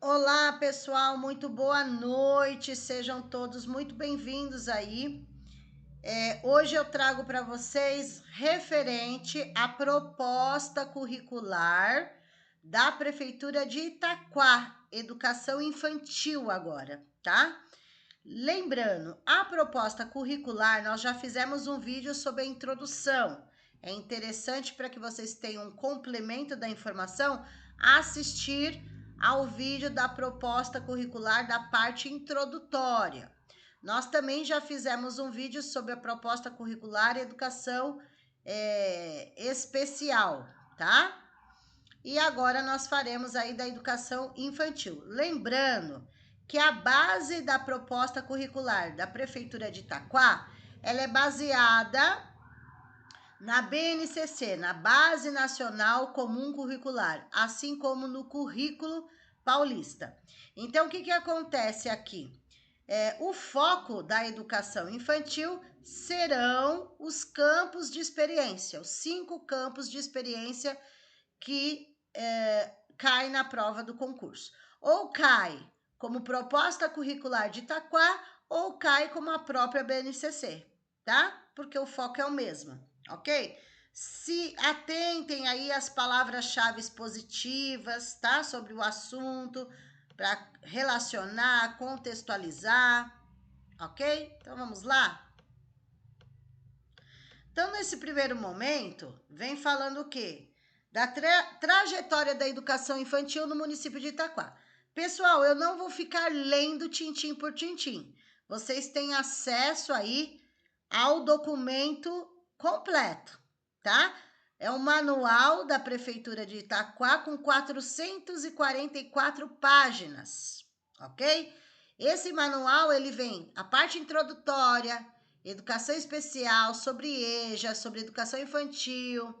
Olá, pessoal, muito boa noite, sejam todos muito bem-vindos aí. Hoje eu trago para vocês referente à proposta curricular da Prefeitura de Itaquá, Educação Infantil agora, tá? Lembrando, a proposta curricular, nós já fizemos um vídeo sobre a introdução. É interessante para que vocês tenham um complemento da informação, assistir ao vídeo da proposta curricular da parte introdutória. Nós também já fizemos um vídeo sobre a proposta curricular educação especial, tá? E agora nós faremos aí da educação infantil. Lembrando que a base da proposta curricular da Prefeitura de Itaquá, ela é baseada na BNCC, na Base Nacional Comum Curricular, assim como no Currículo Paulista. Então, o que acontece aqui? O foco da educação infantil serão os campos de experiência, os 5 campos de experiência que cai na prova do concurso. Ou cai como proposta curricular de Itaquá, ou cai como a própria BNCC, tá? Porque o foco é o mesmo, ok? Se atentem aí às palavras-chave positivas, tá? Sobre o assunto, para relacionar, contextualizar, ok? Então vamos lá? Então, nesse primeiro momento, vem falando o quê? Da trajetória da educação infantil no município de Itaquá. Pessoal, eu não vou ficar lendo tintim por tintim. Vocês têm acesso aí ao documento completo, tá? É um manual da Prefeitura de Itaquá com 444 páginas, ok? Esse manual, ele vem a parte introdutória, educação especial, sobre EJA, sobre educação infantil,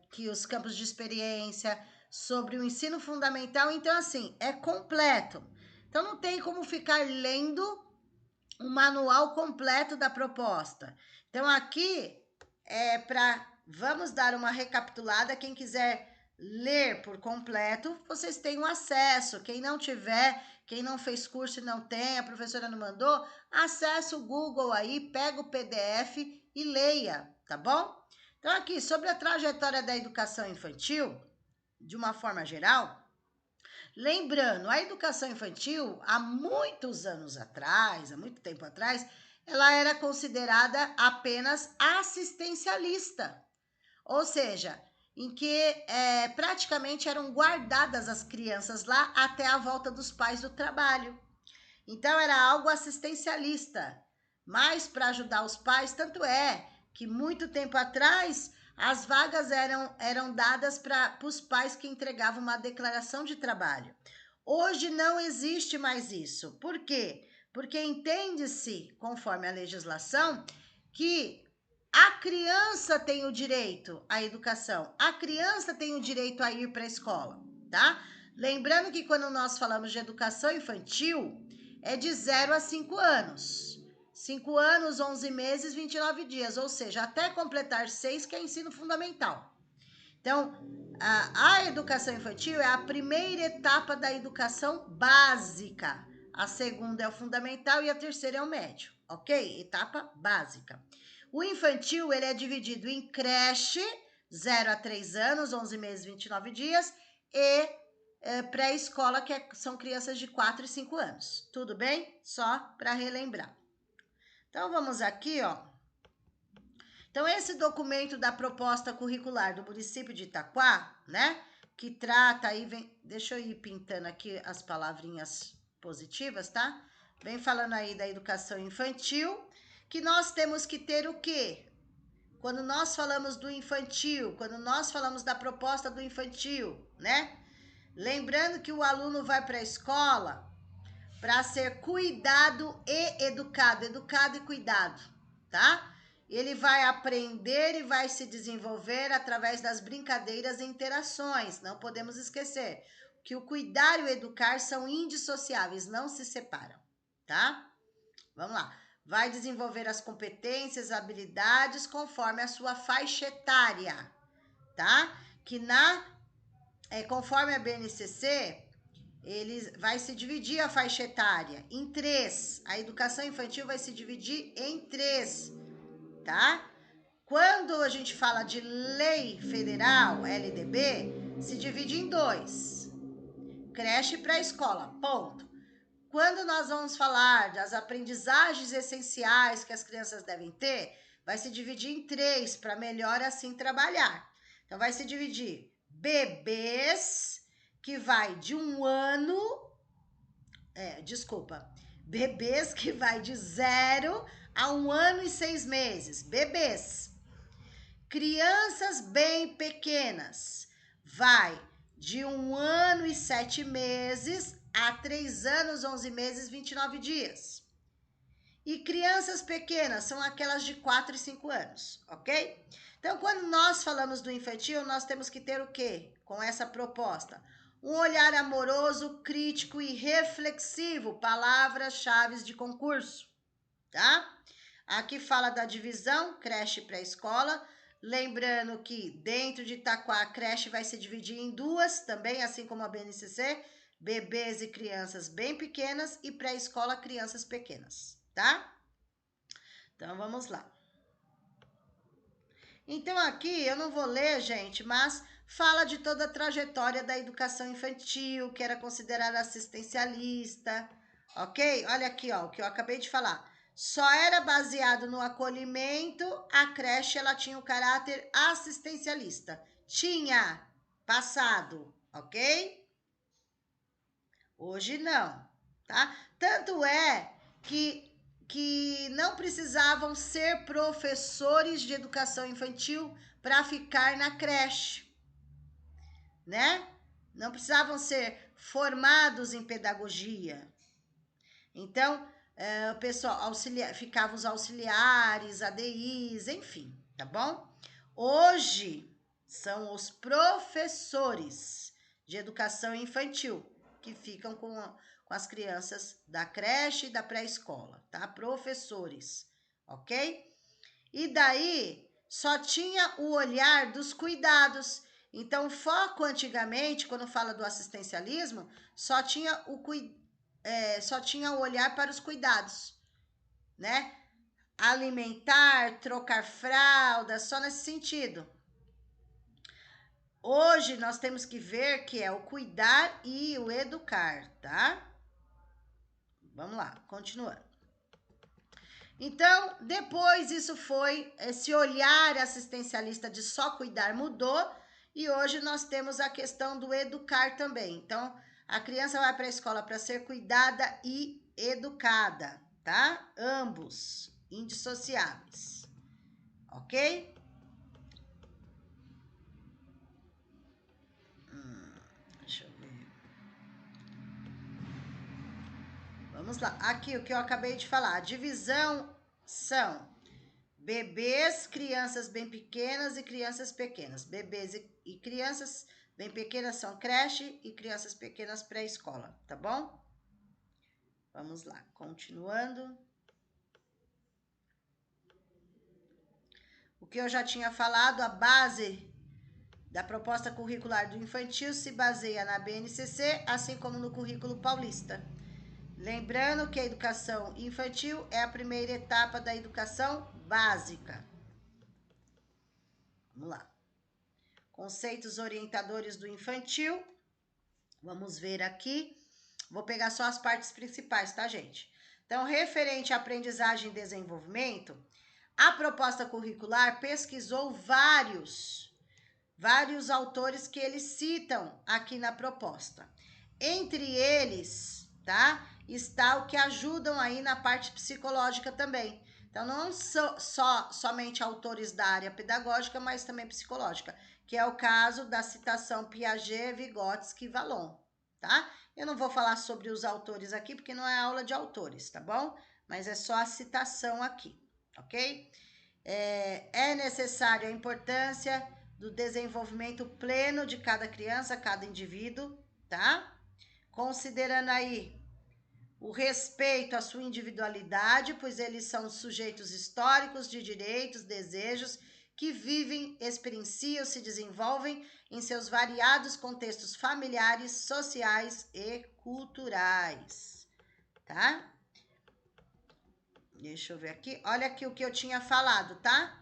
que os campos de experiência, sobre o ensino fundamental. Então, assim, é completo. Então, não tem como ficar lendo o manual completo da proposta. Então, aqui é para... Vamos dar uma recapitulada. Quem quiser ler por completo, vocês têm um acesso. Quem não tiver, quem não fez curso e não tem, a professora não mandou, acessa o Google aí, pega o PDF e leia, tá bom? Então, aqui, sobre a trajetória da educação infantil, de uma forma geral, lembrando, a educação infantil, há muitos anos atrás, há muito tempo atrás, ela era considerada apenas assistencialista. Ou seja, em que praticamente eram guardadas as crianças lá até a volta dos pais do trabalho. Então, era algo assistencialista, mas para ajudar os pais, tanto é que muito tempo atrás as vagas eram dadas para os pais que entregavam uma declaração de trabalho. Hoje não existe mais isso. Por quê? Porque entende-se, conforme a legislação, que a criança tem o direito à educação, a criança tem o direito a ir para a escola, tá? Lembrando que quando nós falamos de educação infantil, é de 0 a 5 anos. 5 anos, 11 meses, 29 dias, ou seja, até completar 6, que é ensino fundamental. Então, a educação infantil é a primeira etapa da educação básica. A segunda é o fundamental e a terceira é o médio, ok? Etapa básica. O infantil, ele é dividido em creche, 0 a 3 anos, 11 meses, 29 dias, e pré-escola, que são crianças de 4 e 5 anos. Tudo bem? Só para relembrar. Então, vamos aqui, ó. Então, esse documento da proposta curricular do município de Itaquá, né? Que trata aí, deixa eu ir pintando aqui as palavrinhas positivas, tá? Vem falando aí da educação infantil, que nós temos que ter o quê? Quando nós falamos do infantil, quando nós falamos da proposta do infantil, né? Lembrando que o aluno vai para a escola para ser cuidado e educado e cuidado, tá? Ele vai aprender e vai se desenvolver através das brincadeiras e interações. Não podemos esquecer que o cuidar e o educar são indissociáveis, não se separam, tá? Vamos lá. Vai desenvolver as competências, habilidades conforme a sua faixa etária, tá? Que conforme a BNCC, ele vai se dividir a faixa etária em 3. A educação infantil vai se dividir em 3, tá? Quando a gente fala de lei federal, LDB, se divide em 2. Creche e pré-escola, ponto. Quando nós vamos falar das aprendizagens essenciais que as crianças devem ter, vai se dividir em 3 para melhor assim trabalhar. Então, vai se dividir bebês, que vai de 1 ano, bebês que vai de 0 a 1 ano e 6 meses, bebês. Crianças bem pequenas, vai de 1 ano e 7 meses a 3 anos, 11 meses, 29 dias. E crianças pequenas são aquelas de 4 e 5 anos, ok? Então, quando nós falamos do infantil, nós temos que ter o quê? Com essa proposta, um olhar amoroso, crítico e reflexivo, palavras-chave de concurso, tá? Aqui fala da divisão, creche e pré-escola. Lembrando que dentro de Itaquá, a creche vai se dividir em 2, também assim como a BNCC, bebês e crianças bem pequenas e pré-escola, crianças pequenas, tá? Então, vamos lá. Então, aqui eu não vou ler, gente, mas fala de toda a trajetória da educação infantil, que era considerada assistencialista, ok? Olha aqui, ó, o que eu acabei de falar. Só era baseado no acolhimento, a creche ela tinha o caráter assistencialista. Tinha passado, ok? Hoje não, tá? Tanto é que não precisavam ser professores de educação infantil para ficar na creche, né? Não precisavam ser formados em pedagogia. Então, o pessoal ficava os auxiliares, ADIs, enfim, tá bom? Hoje são os professores de educação infantil que ficam com as crianças da creche e da pré-escola, tá? Professores, ok? E daí só tinha o olhar dos cuidados. Então, o foco antigamente, quando fala do assistencialismo, só tinha o olhar para os cuidados, né? Alimentar, trocar fraldas, só nesse sentido. Hoje nós temos que ver que é o cuidar e o educar, tá? Vamos lá, continuando. Então, depois esse olhar assistencialista de só cuidar mudou e hoje nós temos a questão do educar também. Então, a criança vai para a escola para ser cuidada e educada, tá? Ambos indissociáveis, ok? Deixa eu ver. Vamos lá. Aqui o que eu acabei de falar. A divisão são bebês, crianças bem pequenas e crianças pequenas. Bebês e crianças bem pequenas são creche e crianças pequenas pré-escola, tá bom? Vamos lá, continuando. O que eu já tinha falado, a base da proposta curricular do infantil se baseia na BNCC, assim como no currículo paulista. Lembrando que a educação infantil é a primeira etapa da educação básica. Vamos lá. Conceitos orientadores do infantil. Vamos ver aqui. Vou pegar só as partes principais, tá, gente? Então, referente à aprendizagem e desenvolvimento, a proposta curricular pesquisou vários autores que eles citam aqui na proposta. Entre eles, tá, está o que ajudam aí na parte psicológica também. Então, não somente autores da área pedagógica, mas também psicológica, que é o caso da citação Piaget, Vygotsky e Vallon, tá? Eu não vou falar sobre os autores aqui, porque não é aula de autores, tá bom? Mas é só a citação aqui, ok? É necessário a importância do desenvolvimento pleno de cada criança, cada indivíduo, tá? Considerando aí o respeito à sua individualidade, pois eles são sujeitos históricos de direitos, desejos que vivem, experienciam, se desenvolvem em seus variados contextos familiares, sociais e culturais, tá? Deixa eu ver aqui. Olha aqui o que eu tinha falado, tá?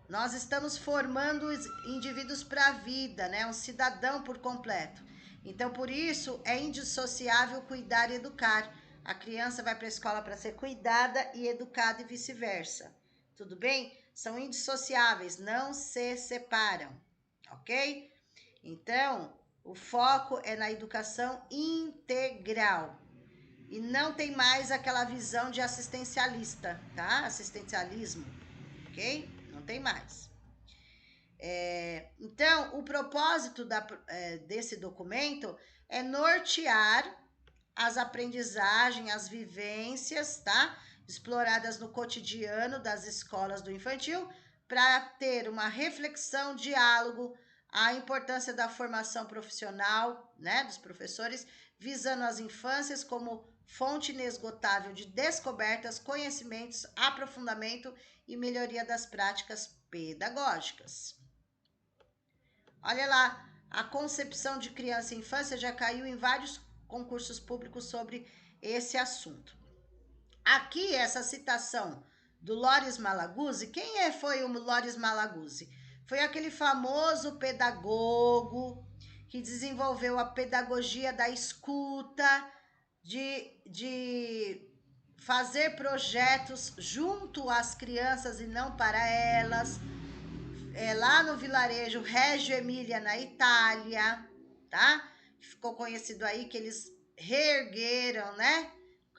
Nós estamos formando os indivíduos para a vida, né? Um cidadão por completo. Então, por isso, é indissociável cuidar e educar. A criança vai para a escola para ser cuidada e educada e vice-versa. Tudo bem? São indissociáveis, não se separam, ok? Então, o foco é na educação integral. E não tem mais aquela visão de assistencialista, tá? Assistencialismo, ok? Não tem mais. Então, o propósito desse documento é nortear as aprendizagens, as vivências, tá? Exploradas no cotidiano das escolas do infantil, para ter uma reflexão, diálogo, a importância da formação profissional, né, dos professores, visando as infâncias como fonte inesgotável de descobertas, conhecimentos, aprofundamento e melhoria das práticas pedagógicas. Olha lá, a concepção de criança e infância já caiu em vários concursos públicos sobre esse assunto. Aqui, essa citação do Loris Malaguzzi, quem foi o Loris Malaguzzi? Foi aquele famoso pedagogo que desenvolveu a pedagogia da escuta, de fazer projetos junto às crianças e não para elas, lá no vilarejo Reggio Emília, na Itália, tá? Ficou conhecido aí que eles reergueram, né?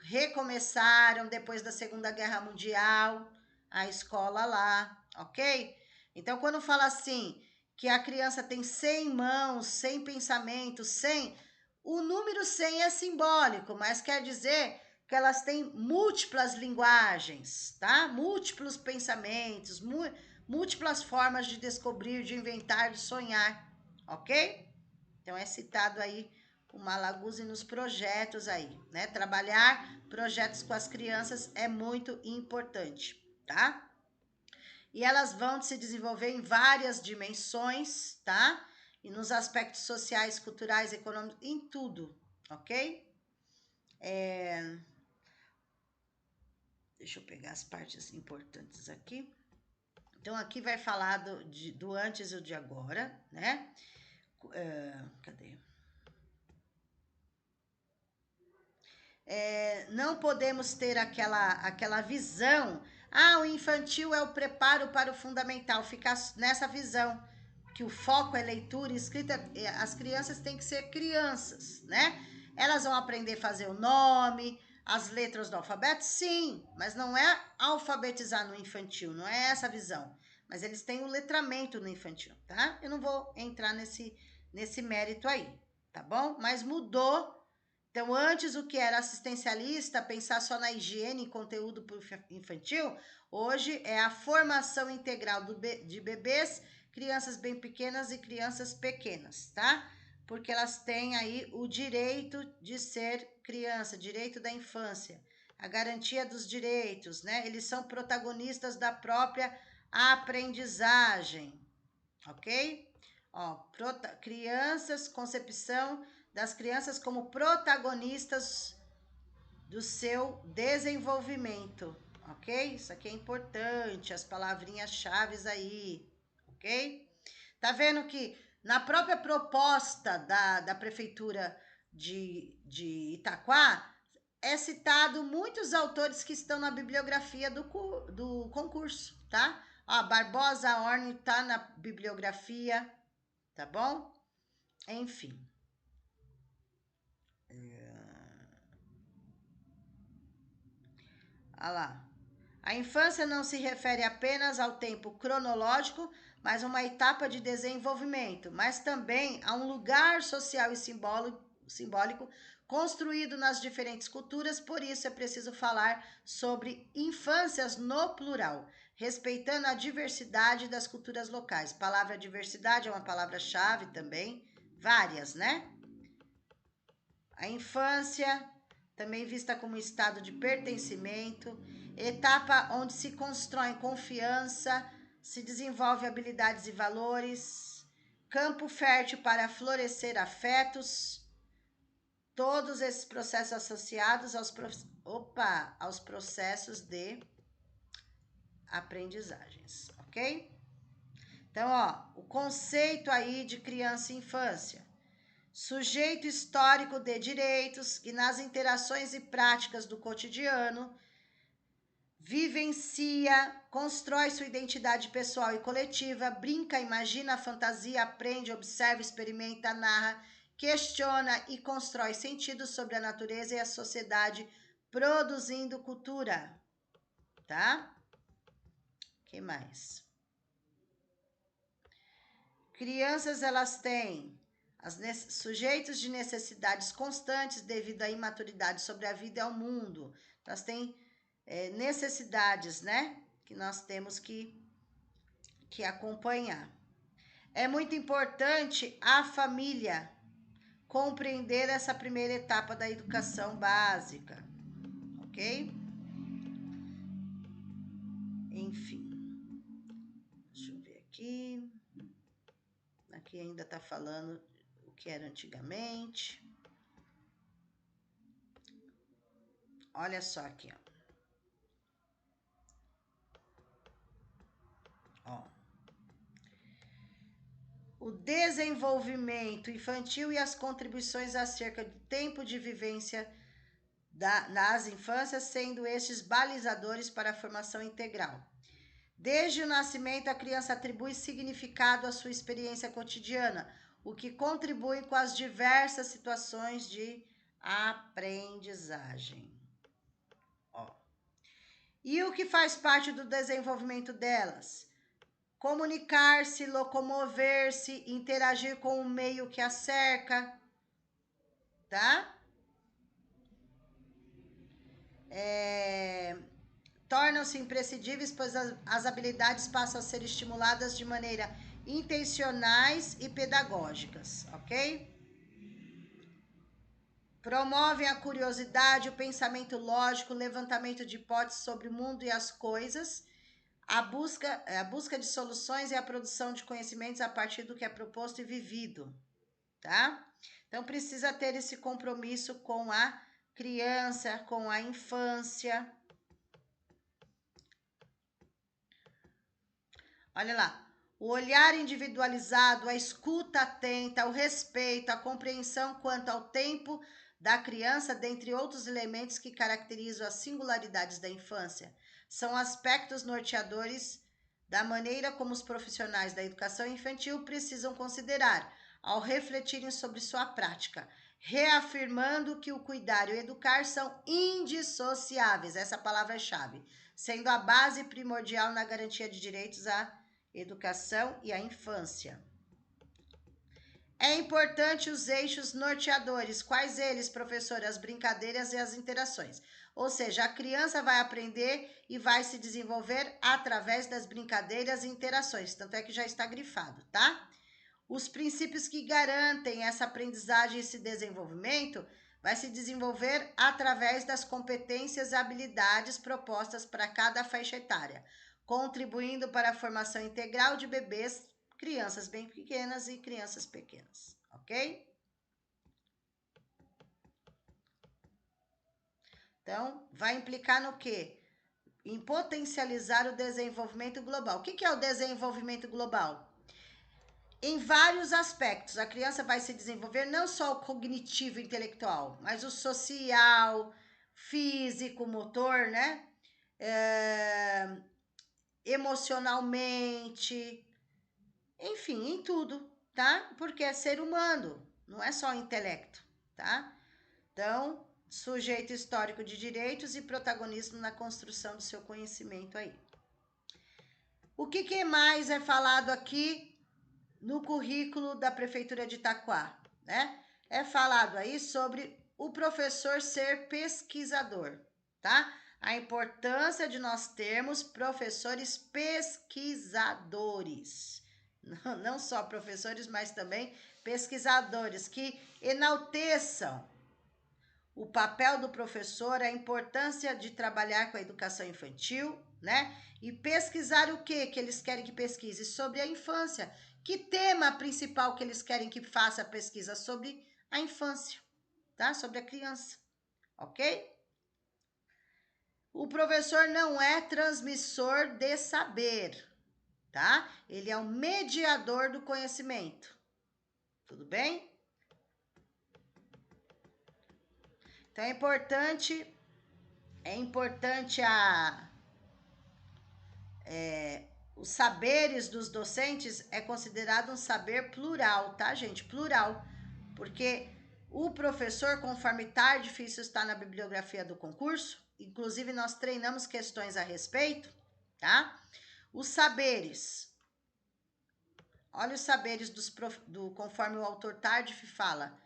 Recomeçaram depois da Segunda Guerra Mundial a escola lá, ok? Então, quando fala assim, que a criança tem 100 mãos, 100 pensamentos, 100, o número 100 é simbólico, mas quer dizer que elas têm múltiplas linguagens, tá? Múltiplos pensamentos, múltiplas formas de descobrir, de inventar, de sonhar, ok? Então é citado aí o Malaguzzi nos projetos aí, né? Trabalhar projetos com as crianças é muito importante, tá? E elas vão se desenvolver em várias dimensões, tá? E nos aspectos sociais, culturais, econômicos, em tudo, ok? Deixa eu pegar as partes importantes aqui. Então, aqui vai falar do antes e o de agora, né? Cadê? Não podemos ter aquela visão. O infantil é o preparo para o fundamental. Ficar nessa visão, que o foco é leitura e escrita. As crianças têm que ser crianças, né? Elas vão aprender a fazer o nome, as letras do alfabeto, sim, mas não é alfabetizar no infantil, não é essa a visão. Mas eles têm o letramento no infantil, tá? Eu não vou entrar nesse mérito aí, tá bom? Mas mudou. Então, antes o que era assistencialista, pensar só na higiene e conteúdo infantil, hoje é a formação integral de bebês, crianças bem pequenas e crianças pequenas, tá? Porque elas têm aí o direito de ser criança, direito da infância, a garantia dos direitos, né? Eles são protagonistas da própria aprendizagem, ok? Crianças, concepção das crianças como protagonistas do seu desenvolvimento, ok? Isso aqui é importante, as palavrinhas-chave aí, ok? Tá vendo que na própria proposta da prefeitura de Itaquá, é citado muitos autores que estão na bibliografia do concurso, tá? Barbosa Horn tá na bibliografia, tá bom? Enfim. Olha lá. A infância não se refere apenas ao tempo cronológico, mas a uma etapa de desenvolvimento, mas também a um lugar social e simbólico construído nas diferentes culturas, por isso é preciso falar sobre infâncias no plural, respeitando a diversidade das culturas locais. Palavra diversidade é uma palavra-chave também, várias, né? A infância, também vista como estado de pertencimento, etapa onde se constrói confiança, se desenvolve habilidades e valores, campo fértil para florescer afetos, todos esses processos associados aos processos de aprendizagens, ok? Então, ó, o conceito aí de criança e infância. Sujeito histórico de direitos que nas interações e práticas do cotidiano vivencia, constrói sua identidade pessoal e coletiva, brinca, imagina, fantasia, aprende, observa, experimenta, narra, questiona e constrói sentidos sobre a natureza e a sociedade, produzindo cultura, tá? O que mais? Crianças, elas têm sujeitos de necessidades constantes devido à imaturidade sobre a vida e ao mundo. Elas têm necessidades, né? Que nós temos que acompanhar. É muito importante a família compreender essa primeira etapa da educação básica, ok? Enfim, deixa eu ver aqui. Aqui ainda tá falando o que era antigamente. Olha só aqui, ó. O desenvolvimento infantil e as contribuições acerca do tempo de vivência nas infâncias, sendo estes balizadores para a formação integral. Desde o nascimento, a criança atribui significado à sua experiência cotidiana, o que contribui com as diversas situações de aprendizagem. Ó. E o que faz parte do desenvolvimento delas? Comunicar-se, locomover-se, interagir com o meio que a cerca, tá? Tornam-se imprescindíveis, pois as habilidades passam a ser estimuladas de maneira intencionais e pedagógicas, ok? Promovem a curiosidade, o pensamento lógico, o levantamento de hipóteses sobre o mundo e as coisas, a busca de soluções e a produção de conhecimentos a partir do que é proposto e vivido, tá? Então, precisa ter esse compromisso com a criança, com a infância. Olha lá, o olhar individualizado, a escuta atenta, o respeito, a compreensão quanto ao tempo da criança, dentre outros elementos que caracterizam as singularidades da infância, são aspectos norteadores da maneira como os profissionais da educação infantil precisam considerar ao refletirem sobre sua prática, reafirmando que o cuidar e o educar são indissociáveis, essa palavra-chave, sendo a base primordial na garantia de direitos à educação e à infância. É importante os eixos norteadores. Quais eles, professor? As brincadeiras e as interações. Ou seja, a criança vai aprender e vai se desenvolver através das brincadeiras e interações. Tanto é que já está grifado, tá? Os princípios que garantem essa aprendizagem e esse desenvolvimento vai se desenvolver através das competências e habilidades propostas para cada faixa etária, contribuindo para a formação integral de bebês, crianças bem pequenas e crianças pequenas, ok? Então, vai implicar no quê? Em potencializar o desenvolvimento global. O que é o desenvolvimento global? Em vários aspectos, a criança vai se desenvolver não só o cognitivo e intelectual, mas o social, físico, motor, né? Emocionalmente, enfim, em tudo, tá? Porque é ser humano, não é só intelecto, tá? Então, sujeito histórico de direitos e protagonismo na construção do seu conhecimento aí. O que mais é falado aqui no currículo da Prefeitura de Itaquá, né? É falado aí sobre o professor ser pesquisador, tá? A importância de nós termos professores pesquisadores. Não só professores, mas também pesquisadores que enalteçam o papel do professor, a importância de trabalhar com a educação infantil, né? E pesquisar o que eles querem que pesquise? Sobre a infância. Que tema principal que eles querem que faça a pesquisa? Sobre a infância, tá? Sobre a criança, ok? O professor não é transmissor de saber, tá? Ele é o mediador do conhecimento. Tudo bem? Então é importante os saberes dos docentes é considerado um saber plural, tá, gente? Plural. Porque o professor, conforme tá difícil está na bibliografia do concurso, inclusive nós treinamos questões a respeito, tá? Os saberes. Olha os saberes conforme o autor Tardif fala.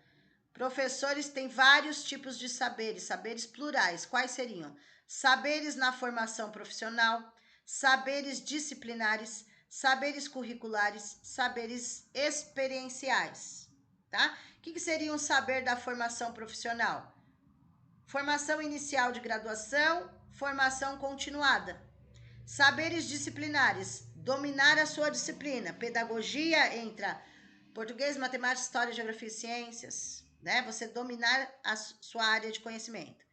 Professores têm vários tipos de saberes, saberes plurais. Quais seriam? Saberes na formação profissional, saberes disciplinares, saberes curriculares, saberes experienciais, tá? O que seria um saber da formação profissional? Formação inicial de graduação, formação continuada. Saberes disciplinares, dominar a sua disciplina. Pedagogia entra português, matemática, história, geografia e ciências, né? Você dominar a sua área de conhecimento.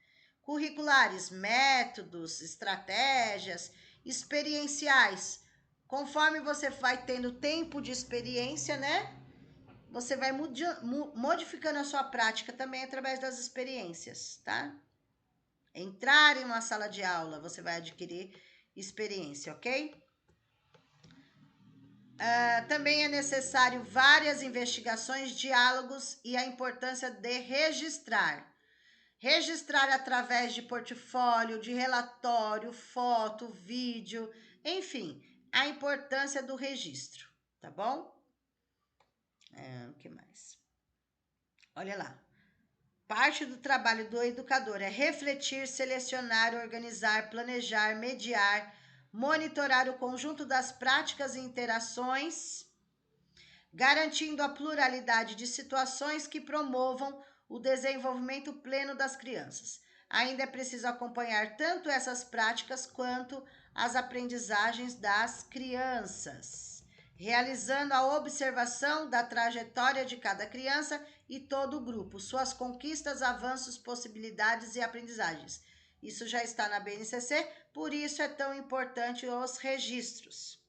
Curriculares, métodos, estratégias, experienciais. Conforme você vai tendo tempo de experiência, né? Você vai modificando a sua prática também através das experiências, tá? Entrar em uma sala de aula, você vai adquirir experiência, ok? Também é necessário várias investigações, diálogos e a importância de registrar. Registrar através de portfólio, de relatório, foto, vídeo, enfim, a importância do registro, tá bom? O que mais? Olha lá. Parte do trabalho do educador é refletir, selecionar, organizar, planejar, mediar, monitorar o conjunto das práticas e interações, garantindo a pluralidade de situações que promovam o desenvolvimento pleno das crianças. Ainda é preciso acompanhar tanto essas práticas quanto as aprendizagens das crianças, realizando a observação da trajetória de cada criança e todo o grupo, suas conquistas, avanços, possibilidades e aprendizagens. Isso já está na BNCC, por isso é tão importante os registros.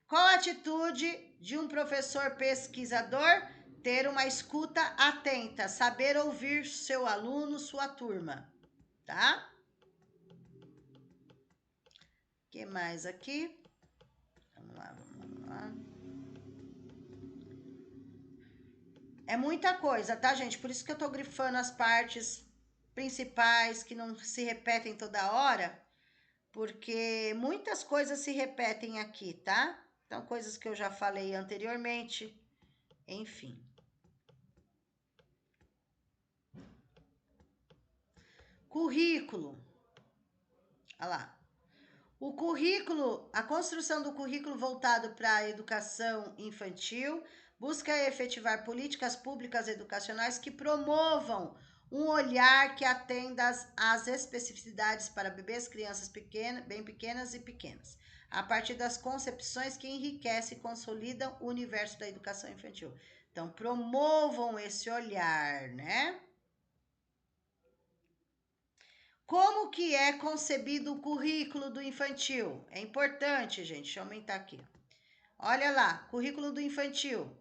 Qual a atitude de um professor pesquisador? Ter uma escuta atenta, saber ouvir seu aluno, sua turma, tá? O que mais aqui? Vamos lá. É muita coisa, tá, gente? Por isso que eu tô grifando as partes principais que não se repetem toda hora, porque muitas coisas se repetem aqui, tá? Então, coisas que eu já falei anteriormente, enfim. Currículo. Olha lá. O currículo, a construção do currículo voltado para a educação infantil busca efetivar políticas públicas educacionais que promovam um olhar que atenda às especificidades para bebês, crianças pequenas, bem pequenas e pequenas, a partir das concepções que enriquecem e consolidam o universo da educação infantil. Então, promovam esse olhar, né? Como que é concebido o currículo do infantil? É importante, gente. Deixa eu aumentar aqui. Olha lá, currículo do infantil.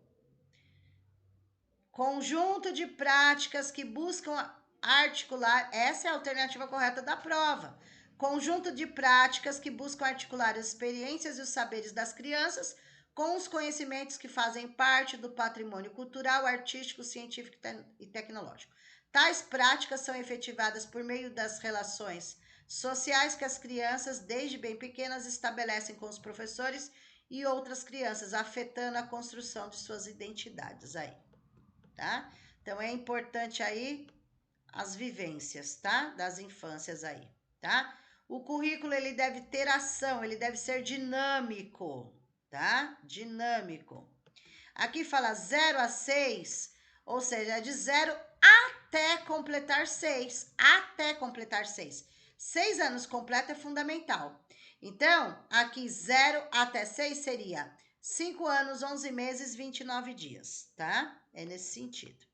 Conjunto de práticas que buscam articular, essa é a alternativa correta da prova. Conjunto de práticas que buscam articular as experiências e os saberes das crianças com os conhecimentos que fazem parte do patrimônio cultural, artístico, científico e tecnológico. Tais práticas são efetivadas por meio das relações sociais que as crianças, desde bem pequenas, estabelecem com os professores e outras crianças, afetando a construção de suas identidades aí, tá? Então, é importante aí as vivências, tá? Das infâncias aí, tá? O currículo, ele deve ter ação, ele deve ser dinâmico, tá? Dinâmico. Aqui fala 0 a 6, ou seja, de 0 até completar 6. Até completar 6. 6 anos completo é fundamental. Então, aqui 0 até 6 seria 5 anos, 11 meses, 29 dias, tá? É nesse sentido.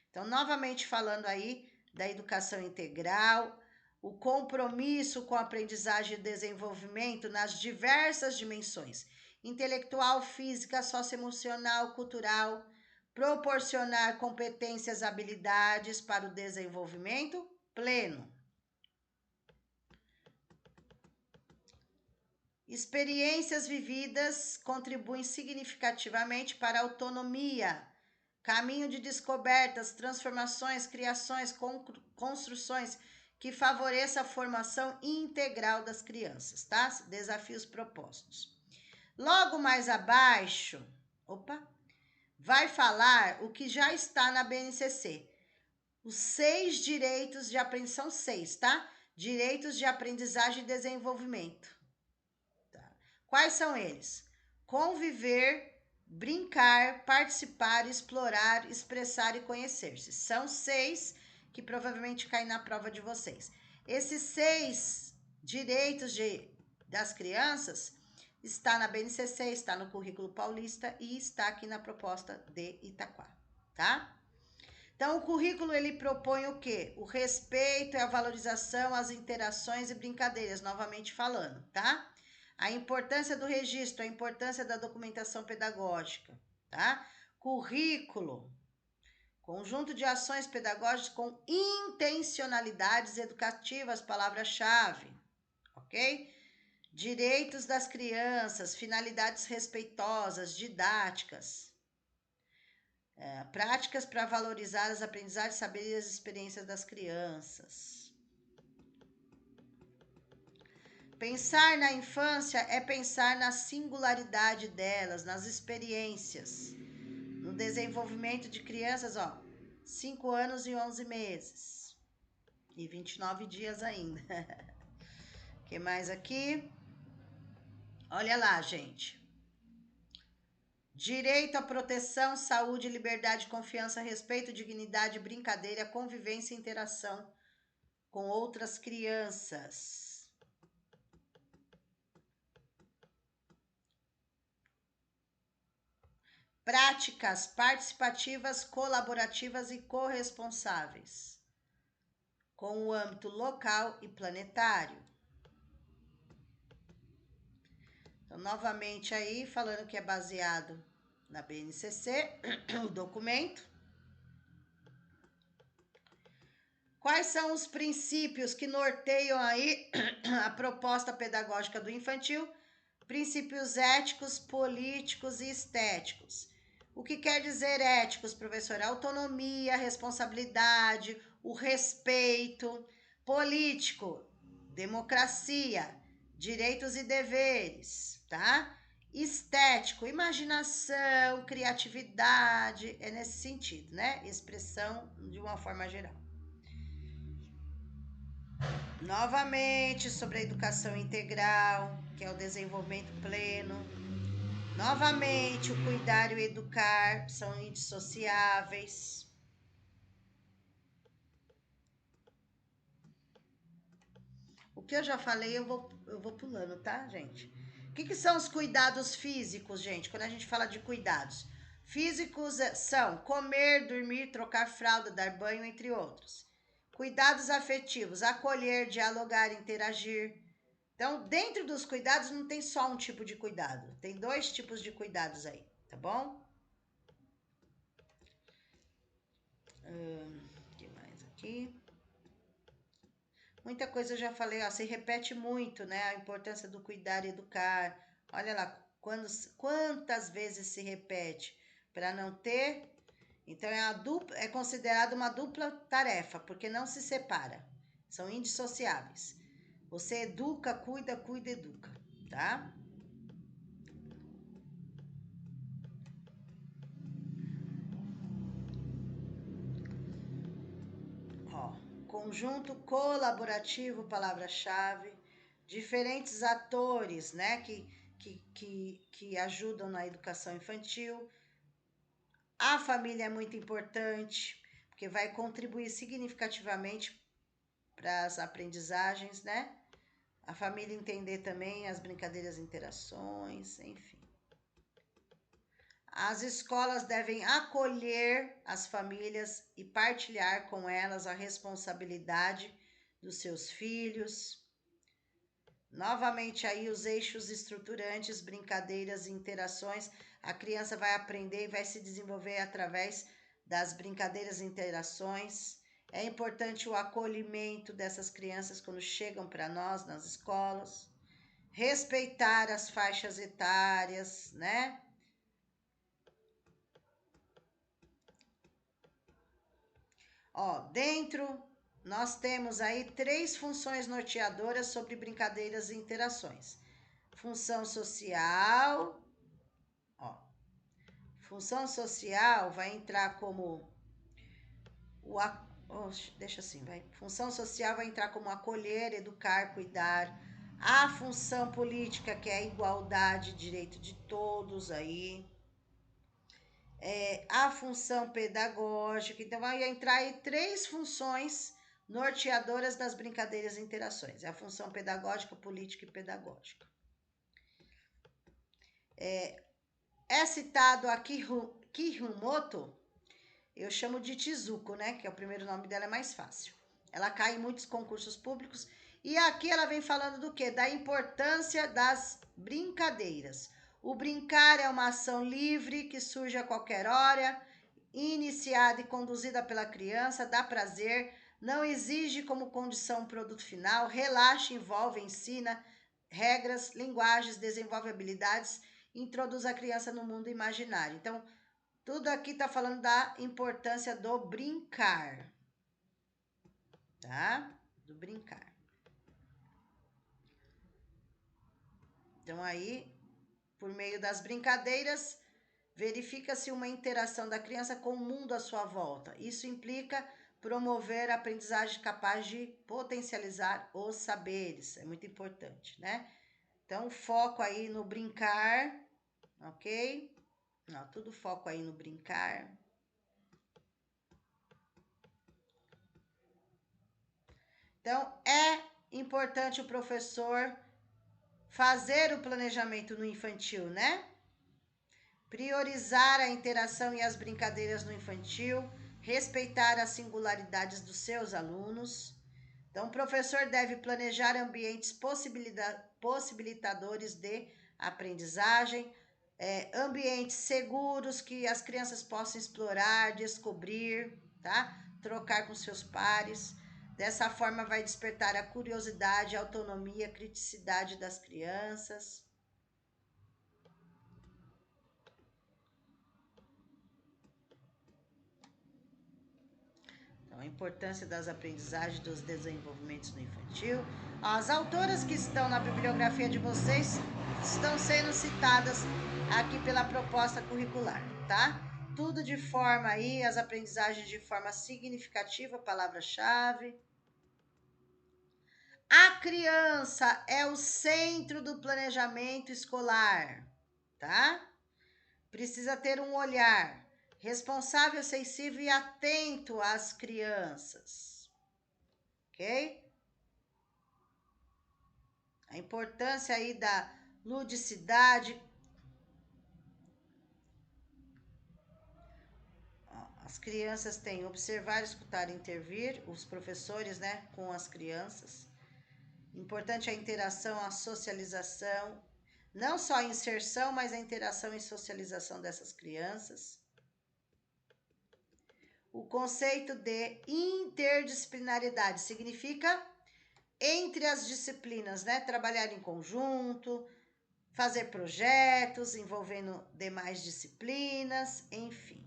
Então, novamente falando aí da educação integral, o compromisso com a aprendizagem e desenvolvimento nas diversas dimensões, intelectual, física, socioemocional, cultural, proporcionar competências, habilidades para o desenvolvimento pleno. Experiências vividas contribuem significativamente para a autonomia, caminho de descobertas, transformações, criações, construções que favoreça a formação integral das crianças, tá? Desafios propostos. Logo mais abaixo, vai falar o que já está na BNCC. Os 6 direitos de aprendizagem, são 6, tá? Direitos de aprendizagem e desenvolvimento. Tá? Quais são eles? Conviver, brincar, participar, explorar, expressar e conhecer-se. São 6 que provavelmente caem na prova de vocês. Esses 6 direitos das crianças está na BNCC, está no currículo paulista e está aqui na proposta de Itaquá, tá? Então, o currículo, ele propõe o quê? O respeito e a valorização, as interações e brincadeiras, novamente falando, tá? A importância do registro, a importância da documentação pedagógica, tá? Currículo, conjunto de ações pedagógicas com intencionalidades educativas, palavra-chave, ok? Direitos das crianças, finalidades respeitosas, didáticas, práticas para valorizar as aprendizagens, saberes e as experiências das crianças. Pensar na infância é pensar na singularidade delas, nas experiências, no desenvolvimento de crianças, 5 anos e 11 meses e 29 dias ainda. O que mais aqui? Olha lá, gente. Direito à proteção, saúde, liberdade, confiança, respeito, dignidade, brincadeira, convivência e interação com outras crianças. Práticas participativas, colaborativas e corresponsáveis, com o âmbito local e planetário. Então, novamente aí, falando que é baseado na BNCC, o documento. Quais são os princípios que norteiam aí a proposta pedagógica do infantil? Princípios éticos, políticos e estéticos. O que quer dizer éticos, professor? Autonomia, responsabilidade, o respeito. Político, democracia, direitos e deveres, tá? Estético, imaginação, criatividade, é nesse sentido, né? Expressão de uma forma geral. Novamente, sobre a educação integral, que é o desenvolvimento pleno. Novamente, o cuidar e o educar são indissociáveis. O que eu já falei, eu vou pulando, tá, gente? O que são os cuidados físicos, gente? Quando a gente fala de cuidados. Físicos são comer, dormir, trocar fralda, dar banho, entre outros. Cuidados afetivos, acolher, dialogar, interagir. Então, dentro dos cuidados, não tem só um tipo de cuidado. Tem 2 tipos de cuidados aí, tá bom? O que mais aqui? Muita coisa eu já falei, se repete muito, né? A importância do cuidar e educar. Olha lá, quantas vezes se repete para não ter. Então, é considerado uma dupla tarefa, porque não se separa. São indissociáveis. Você educa, cuida, educa, tá? Conjunto colaborativo, palavra-chave. Diferentes atores, né, que ajudam na educação infantil. A família é muito importante, porque vai contribuir significativamente para as aprendizagens, né? A família entender também as brincadeiras, interações, enfim. As escolas devem acolher as famílias e partilhar com elas a responsabilidade dos seus filhos. Novamente aí os eixos estruturantes, brincadeiras e interações. A criança vai aprender e vai se desenvolver através das brincadeiras e interações. É importante o acolhimento dessas crianças quando chegam para nós nas escolas. Respeitar as faixas etárias, né? Ó, dentro nós temos aí 3 funções norteadoras sobre brincadeiras e interações. Função social, ó. Função social vai entrar como deixa assim, vai. Função social vai entrar como acolher, educar, cuidar. A função política, que é a igualdade, direito de todos aí. A função pedagógica. Então, vai entrar aí 3 funções norteadoras das brincadeiras e interações. É a função pedagógica, política e pedagógica. É citado a Kirumoto, eu chamo de Chizuko, né? Que é o primeiro nome dela, é mais fácil. Ela cai em muitos concursos públicos. E aqui ela vem falando do quê? Da importância das brincadeiras. O brincar é uma ação livre que surge a qualquer hora, iniciada e conduzida pela criança, dá prazer, não exige como condição um produto final, relaxa, envolve, ensina regras, linguagens, desenvolve habilidades, introduz a criança no mundo imaginário. Então, tudo aqui está falando da importância do brincar, tá? Do brincar. Então, aí, por meio das brincadeiras, verifica-se uma interação da criança com o mundo à sua volta. Isso implica promover a aprendizagem capaz de potencializar os saberes. É muito importante, né? Então, foco aí no brincar, ok? Não, tudo foco aí no brincar. Então, é importante o professor fazer o planejamento no infantil, né? Priorizar a interação e as brincadeiras no infantil, respeitar as singularidades dos seus alunos. Então, o professor deve planejar ambientes possibilitadores de aprendizagem, ambientes seguros que as crianças possam explorar, descobrir, tá? Trocar com seus pares. Dessa forma, vai despertar a curiosidade, a autonomia, a criticidade das crianças. Então, a importância das aprendizagens, dos desenvolvimentos no infantil. As autoras que estão na bibliografia de vocês estão sendo citadas aqui pela proposta curricular, tá? Tudo de forma aí, as aprendizagens de forma significativa, palavra-chave. A criança é o centro do planejamento escolar, tá? Precisa ter um olhar responsável, sensível e atento às crianças, ok? A importância aí da ludicidade. As crianças têm observar, escutar, intervir, os professores, né, com as crianças. Importante a interação, a socialização, não só a inserção, mas a interação e socialização dessas crianças. O conceito de interdisciplinaridade significa entre as disciplinas, né? Trabalhar em conjunto, fazer projetos envolvendo demais disciplinas, enfim.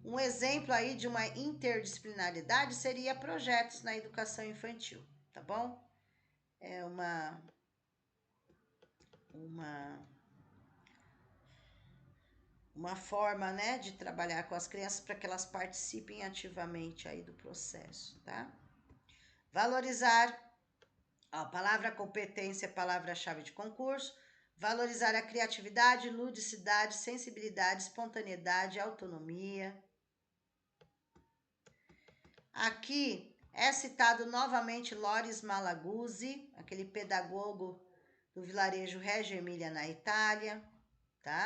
Um exemplo aí de uma interdisciplinaridade seria projetos na educação infantil, tá bom? É uma forma, né, de trabalhar com as crianças para que elas participem ativamente aí do processo, tá? Valorizar, a palavra competência é palavra-chave de concurso. Valorizar a criatividade, ludicidade, sensibilidade, espontaneidade, autonomia. Aqui É citado novamente Loris Malaguzzi, aquele pedagogo do vilarejo Reggio Emília, na Itália, tá?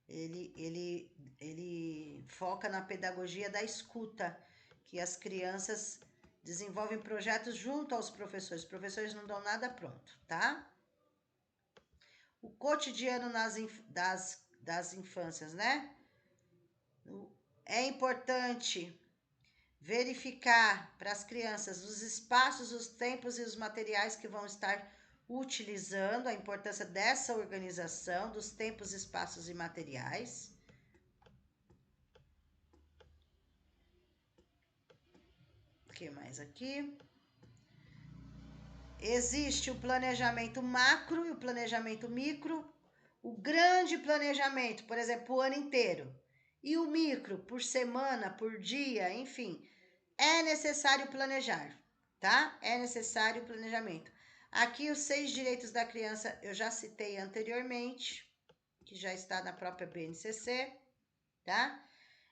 Ele foca na pedagogia da escuta, que as crianças desenvolvem projetos junto aos professores. Os professores não dão nada pronto, tá? O cotidiano das infâncias, né? É importante verificar para as crianças os espaços, os tempos e os materiais que vão estar utilizando, a importância dessa organização dos tempos, espaços e materiais. O que mais aqui? Existe o planejamento macro e o planejamento micro. O grande planejamento, por exemplo, o ano inteiro. E o micro, por semana, por dia, enfim. É necessário planejar, tá? É necessário o planejamento. Aqui os 6 direitos da criança eu já citei anteriormente, que já está na própria BNCC, tá?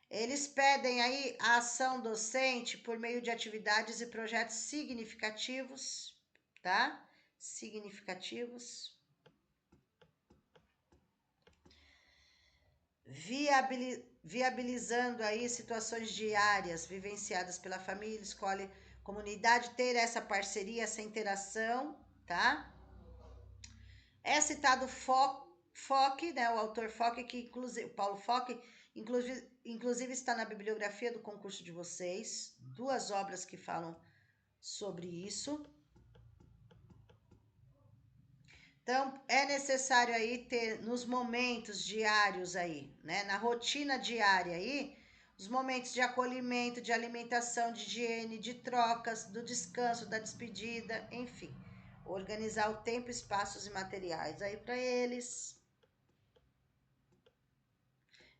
Eles pedem aí a ação docente por meio de atividades e projetos significativos, tá? Significativos. Viabilizando aí situações diárias vivenciadas pela família, escola, comunidade, ter essa parceria, essa interação, tá? É citado Fock, né, o autor Fock, que inclusive, Paulo Fock, inclusive está na bibliografia do concurso de vocês, 2 obras que falam sobre isso. Então, é necessário aí ter nos momentos diários aí, né, na rotina diária aí, os momentos de acolhimento, de alimentação, de higiene, de trocas, do descanso, da despedida, enfim. Organizar o tempo, espaços e materiais aí para eles.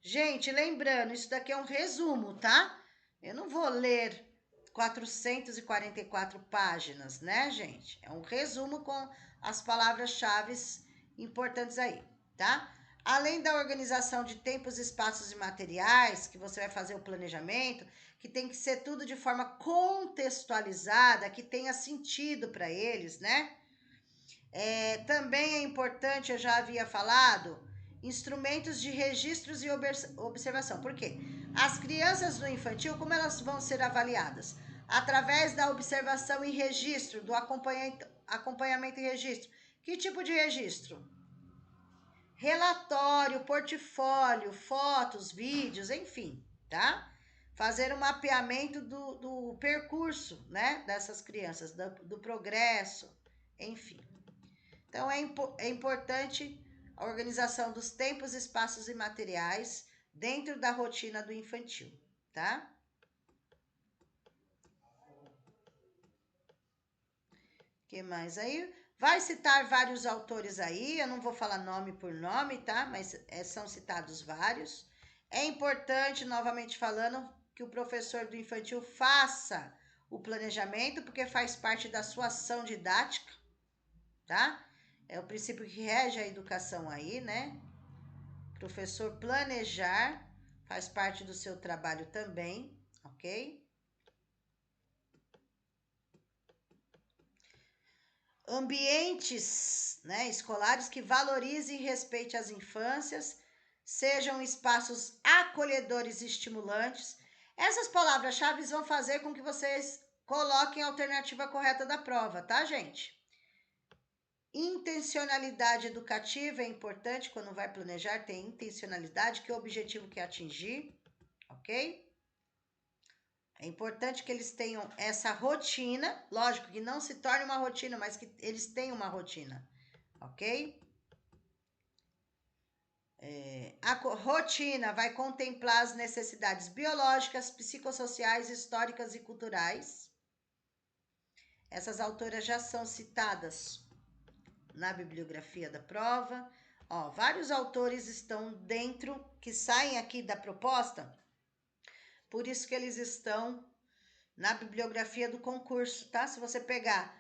Gente, lembrando, isso daqui é um resumo, tá? Eu não vou ler 444 páginas, né, gente? É um resumo com as palavras-chave importantes aí, tá? Além da organização de tempos, espaços e materiais, que você vai fazer o planejamento, que tem que ser tudo de forma contextualizada, que tenha sentido para eles, né? Também é importante, eu já havia falado, instrumentos de registros e observação. Por quê? As crianças do infantil, como elas vão ser avaliadas? Através da observação e registro, do acompanhamento e registro. Que tipo de registro? Relatório, portfólio, fotos, vídeos, enfim, tá? Fazer um mapeamento do percurso, né, dessas crianças, do progresso, enfim. Então, é importante a organização dos tempos, espaços e materiais dentro da rotina do infantil, tá? O que mais aí? Vai citar vários autores aí, eu não vou falar nome por nome, tá? Mas são citados vários. É importante, novamente falando, que o professor do infantil faça o planejamento, porque faz parte da sua ação didática, tá? É o princípio que rege a educação aí, né? Professor planejar faz parte do seu trabalho também, ok? Ambientes, né, escolares que valorizem e respeitem as infâncias, sejam espaços acolhedores e estimulantes. Essas palavras-chave vão fazer com que vocês coloquem a alternativa correta da prova, tá, gente? Intencionalidade educativa é importante quando vai planejar, tem intencionalidade, que é o objetivo que atingir, ok? É importante que eles tenham essa rotina, lógico que não se torne uma rotina, mas que eles tenham uma rotina, ok? A rotina vai contemplar as necessidades biológicas, psicossociais, históricas e culturais. Essas autoras já são citadas na bibliografia da prova. Ó, vários autores estão dentro, que saem aqui da proposta, por isso que eles estão na bibliografia do concurso, tá? Se você pegar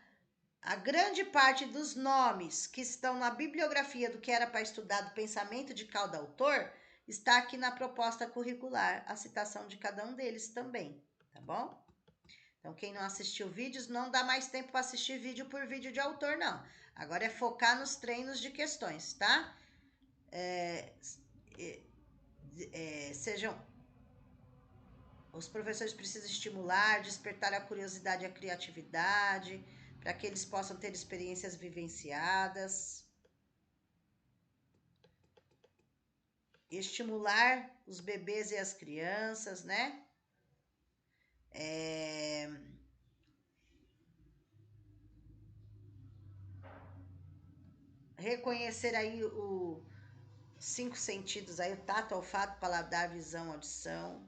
a grande parte dos nomes que estão na bibliografia do que era para estudar do pensamento de cada autor, está aqui na proposta curricular, a citação de cada um deles também, tá bom? Então, quem não assistiu vídeos, não dá mais tempo para assistir vídeo por vídeo de autor, não. Agora é focar nos treinos de questões, tá? Os professores precisam estimular, despertar a curiosidade e a criatividade, para que eles possam ter experiências vivenciadas. Estimular os bebês e as crianças, né? Reconhecer aí os 5 sentidos, aí, o tato, olfato, paladar, visão, audição.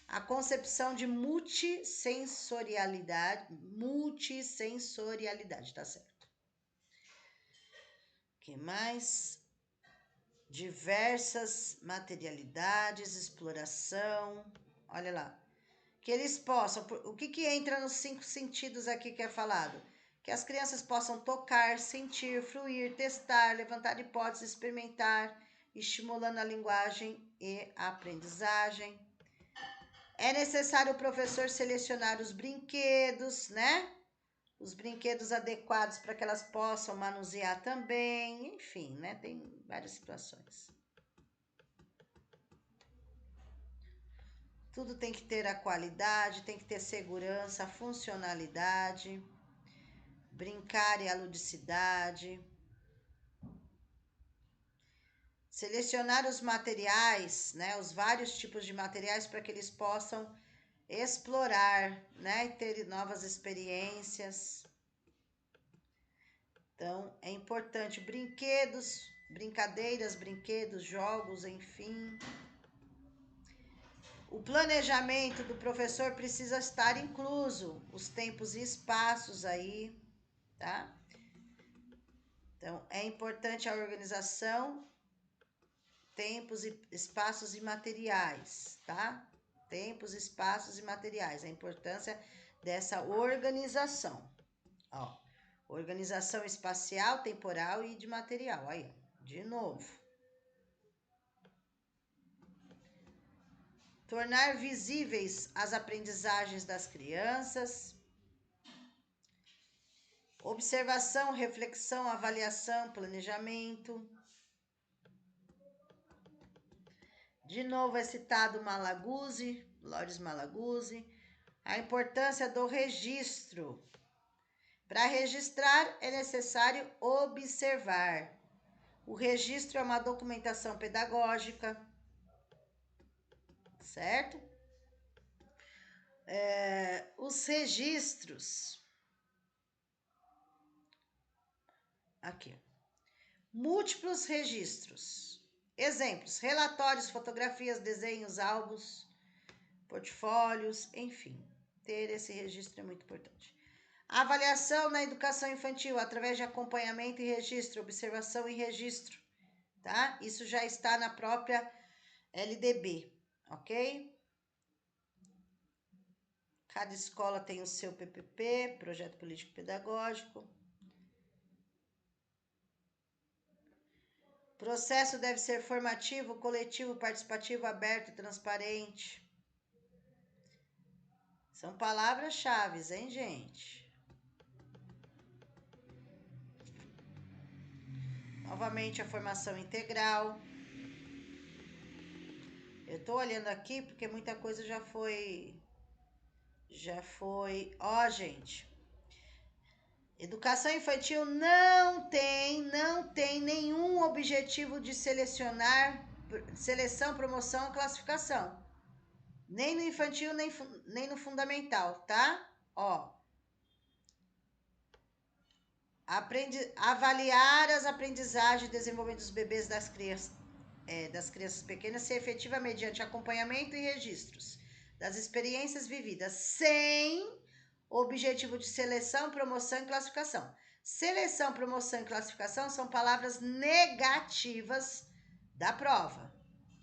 A concepção de multissensorialidade, tá certo. O que mais? Diversas materialidades, exploração. Olha lá. Que eles possam, o que entra nos 5 sentidos aqui que é falado? Que as crianças possam tocar, sentir, fruir, testar, levantar hipóteses, experimentar, estimulando a linguagem e a aprendizagem. É necessário o professor selecionar os brinquedos, né? Os brinquedos adequados para que elas possam manusear também. Enfim, né? Tem várias situações. Tudo tem que ter a qualidade, tem que ter segurança, funcionalidade, brincar e a ludicidade. Selecionar os materiais, né? Os vários tipos de materiais para que eles possam explorar, né? E ter novas experiências. Então, é importante brinquedos, brincadeiras, brinquedos, jogos, enfim. O planejamento do professor precisa estar incluso, os tempos e espaços aí, tá? Então, é importante a organização, tempos, espaços e materiais, tá? Tempos, espaços e materiais, a importância dessa organização. Ó, organização espacial, temporal e de material. Aí, de novo. Tornar visíveis as aprendizagens das crianças. Observação, reflexão, avaliação, planejamento. De novo é citado Malaguzzi, Lawrence Malaguzzi. A importância do registro. Para registrar é necessário observar. O registro é uma documentação pedagógica, certo? Os registros. Aqui. Múltiplos registros. Exemplos: relatórios, fotografias, desenhos, álbuns, portfólios, enfim. Ter esse registro é muito importante. A avaliação na educação infantil, através de acompanhamento e registro, observação e registro, tá? Isso já está na própria LDB, ok? Cada escola tem o seu PPP, Projeto Político Pedagógico. Processo deve ser formativo, coletivo, participativo, aberto e transparente. São palavras-chave, hein, gente? Novamente, a formação integral. Eu tô olhando aqui porque muita coisa já foi... Ó, gente. Educação infantil não tem nenhum objetivo de seleção, promoção ou classificação. Nem no infantil, nem no fundamental, tá? Ó. Avaliar as aprendizagens e desenvolvimento dos bebês das crianças pequenas se efetiva mediante acompanhamento e registros das experiências vividas, sem objetivo de seleção, promoção e classificação. Seleção, promoção e classificação são palavras negativas da prova,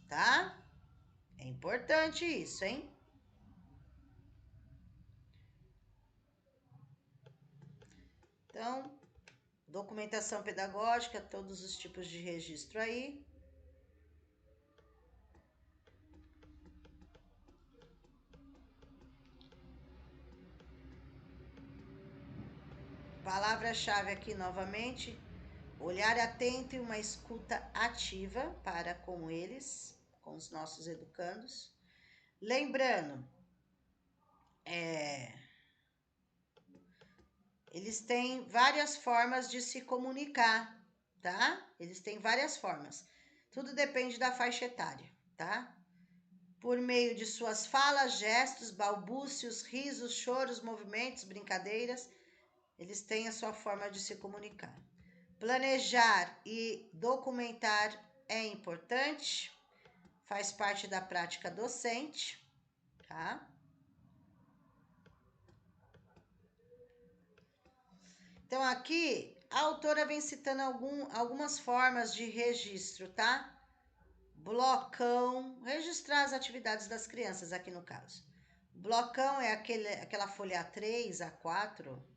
tá? É importante isso, hein? Então, documentação pedagógica, todos os tipos de registro aí. Palavra-chave aqui novamente, olhar atento e uma escuta ativa para com eles, com os nossos educandos. Lembrando, eles têm várias formas de se comunicar, tá? Eles têm várias formas. Tudo depende da faixa etária, tá? Por meio de suas falas, gestos, balbúcios, risos, choros, movimentos, brincadeiras, eles têm a sua forma de se comunicar. Planejar e documentar é importante, faz parte da prática docente, tá? Então, aqui, a autora vem citando algumas formas de registro, tá? Blocão, registrar as atividades das crianças, aqui no caso. Blocão é aquela folha A3, A4,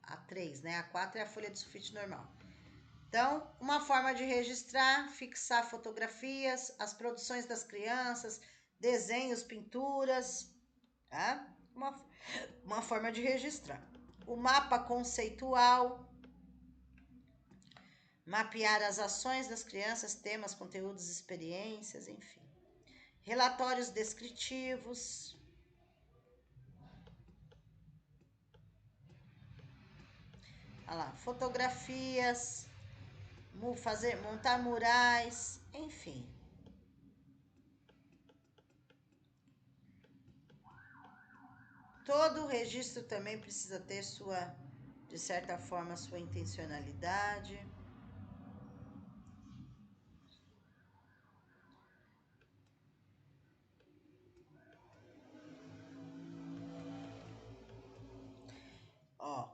A3, né? A4 é a folha de sulfite normal. Então, uma forma de registrar, fixar fotografias, as produções das crianças, desenhos, pinturas, tá? Uma forma de registrar. O mapa conceitual, mapear as ações das crianças, temas, conteúdos, experiências, enfim. Relatórios descritivos. Olha lá, fotografias, montar murais, enfim. Todo registro também precisa ter de certa forma, sua intencionalidade. Ó,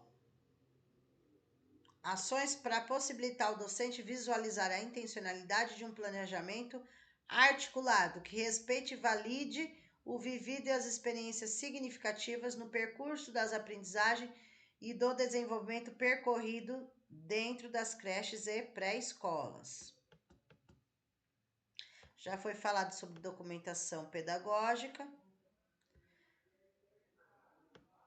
ações para possibilitar o docente visualizar a intencionalidade de um planejamento articulado que respeite e valide o vivido e as experiências significativas no percurso das aprendizagens e do desenvolvimento percorrido dentro das creches e pré-escolas. Já foi falado sobre documentação pedagógica,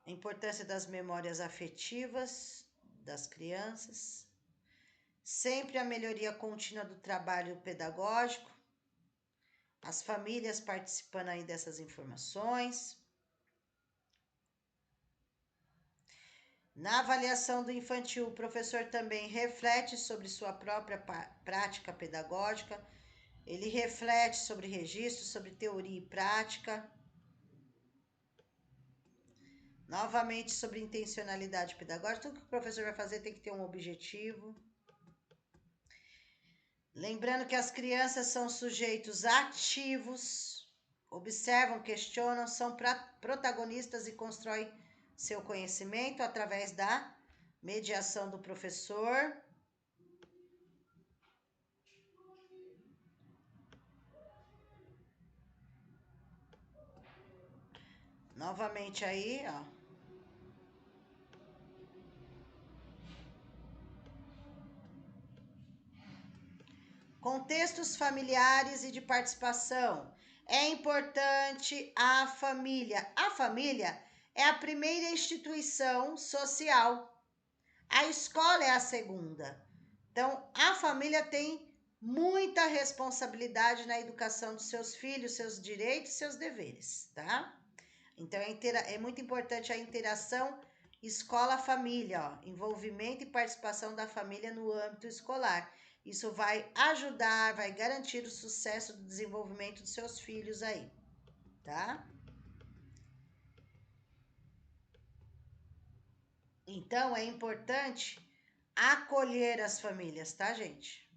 a importância das memórias afetivas das crianças, sempre a melhoria contínua do trabalho pedagógico, as famílias participando aí dessas informações. Na avaliação do infantil, o professor também reflete sobre sua própria prática pedagógica, ele reflete sobre registro, sobre teoria e prática. Novamente, sobre intencionalidade pedagógica, tudo que o professor vai fazer tem que ter um objetivo. Lembrando que as crianças são sujeitos ativos, observam, questionam, são protagonistas e constroem seu conhecimento através da mediação do professor. Novamente aí, ó. Contextos familiares e de participação. É importante a família. A família é a primeira instituição social. A escola é a segunda. Então, a família tem muita responsabilidade na educação dos seus filhos, seus direitos, seus deveres, tá? Então, é muito importante a interação escola-família, envolvimento e participação da família no âmbito escolar. Isso vai ajudar, vai garantir o sucesso do desenvolvimento dos seus filhos aí, tá? Então, é importante acolher as famílias, tá, gente?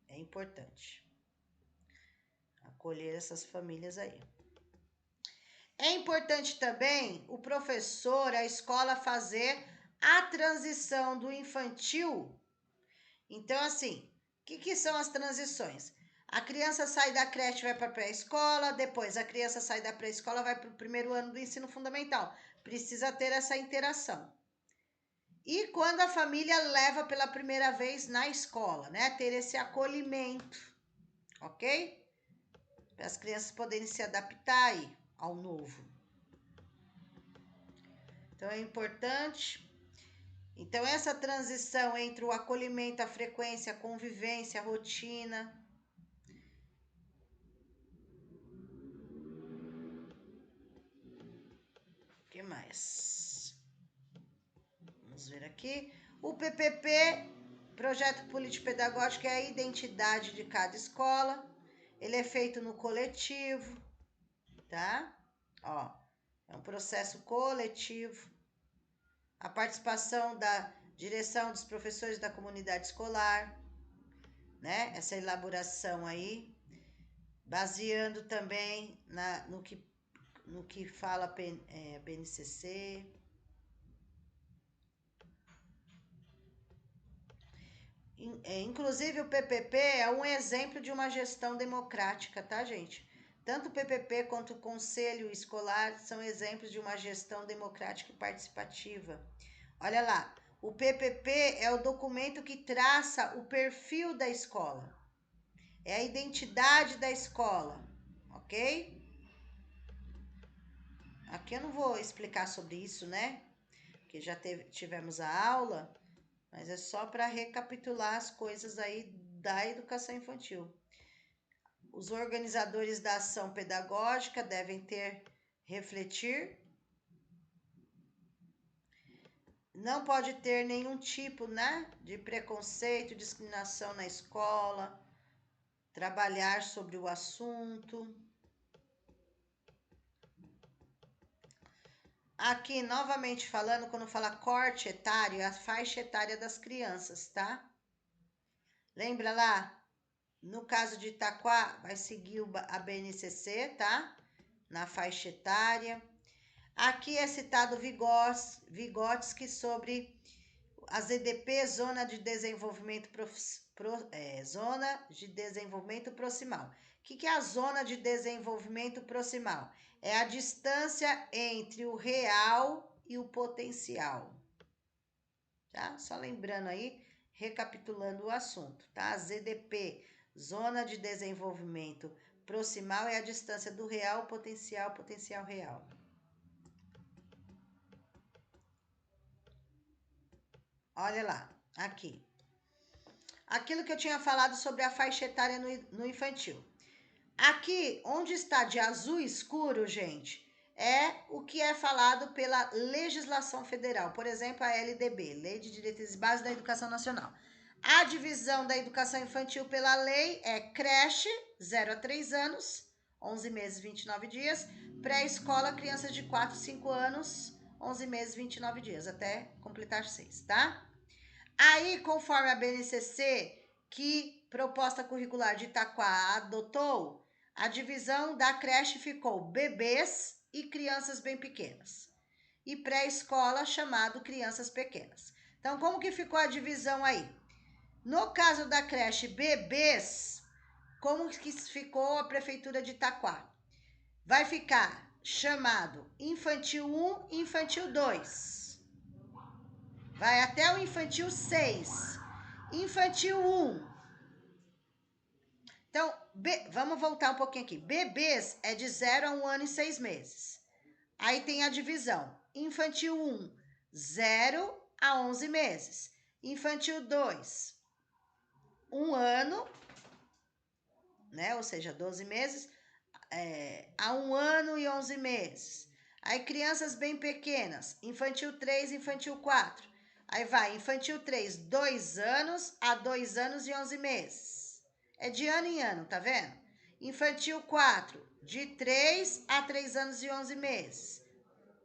É importante acolher essas famílias aí. É importante também o professor, a escola fazer a transição do infantil. Então, assim, o que são as transições? A criança sai da creche e vai para a pré-escola, depois a criança sai da pré-escola e vai para o primeiro ano do ensino fundamental. Precisa ter essa interação. E quando a família leva pela primeira vez na escola, né? Ter esse acolhimento, ok? Para as crianças poderem se adaptar aí ao novo. Então é importante Então, essa transição entre o acolhimento, a frequência, a convivência, a rotina. O que mais? Vamos ver aqui. O PPP, Projeto Político Pedagógico, é a identidade de cada escola. Ele é feito no coletivo, tá? Ó, é um processo coletivo. A participação da direção dos professores da comunidade escolar, né? Essa elaboração aí, baseando também no que fala a BNCC. Inclusive, o PPP é um exemplo de uma gestão democrática, tá, gente? Tanto o PPP quanto o Conselho Escolar são exemplos de uma gestão democrática e participativa. Olha lá, o PPP é o documento que traça o perfil da escola. É a identidade da escola, ok? Aqui eu não vou explicar sobre isso, né? Porque já tivemos a aula, mas é só para recapitular as coisas aí da educação infantil. Os organizadores da ação pedagógica devem refletir. Não pode ter nenhum tipo, né, de preconceito, discriminação na escola. Trabalhar sobre o assunto. Aqui, novamente falando, quando fala corte etário, é a faixa etária das crianças, tá? Lembra lá? No caso de Itaquá, vai seguir a BNCC, tá? Na faixa etária. Aqui é citado Vygotsky sobre a ZDP, Zona de Desenvolvimento Proximal. O que é a Zona de Desenvolvimento Proximal? É a distância entre o real e o potencial. Tá? Só lembrando aí, recapitulando o assunto, tá? ZDP, Zona de Desenvolvimento Proximal, é a distância do real ao potencial, potencial real. Olha lá, aqui. Aquilo que eu tinha falado sobre a faixa etária no infantil. Aqui, onde está de azul escuro, gente, é o que é falado pela legislação federal. Por exemplo, a LDB, Lei de Diretrizes Básicas da Educação Nacional. A divisão da educação infantil pela lei é creche, 0 a 3 anos, 11 meses, 29 dias. Pré-escola, crianças de 4 a 5 anos, 11 meses, 29 dias, até completar 6, tá? Aí, conforme a BNCC, que proposta curricular de Itaquá adotou, a divisão da creche ficou bebês e crianças bem pequenas. E pré-escola chamado crianças pequenas. Então, como que ficou a divisão aí? No caso da creche bebês, como que ficou a prefeitura de Itaquá? Vai ficar chamado infantil 1 e infantil 2. Vai até o infantil 6. Infantil 1. Então, vamos voltar um pouquinho aqui. Bebês é de 0 a 1 ano e 6 meses. Aí tem a divisão. Infantil 1, 0 a 11 meses. Infantil 2, 1 ano, né? Ou seja, 12 meses, a 1 ano e 11 meses. Aí crianças bem pequenas. Infantil 3, infantil 4. Aí vai, infantil 3, 2 anos a 2 anos e 11 meses. É de ano em ano, tá vendo? Infantil 4, de 3 a 3 anos e 11 meses.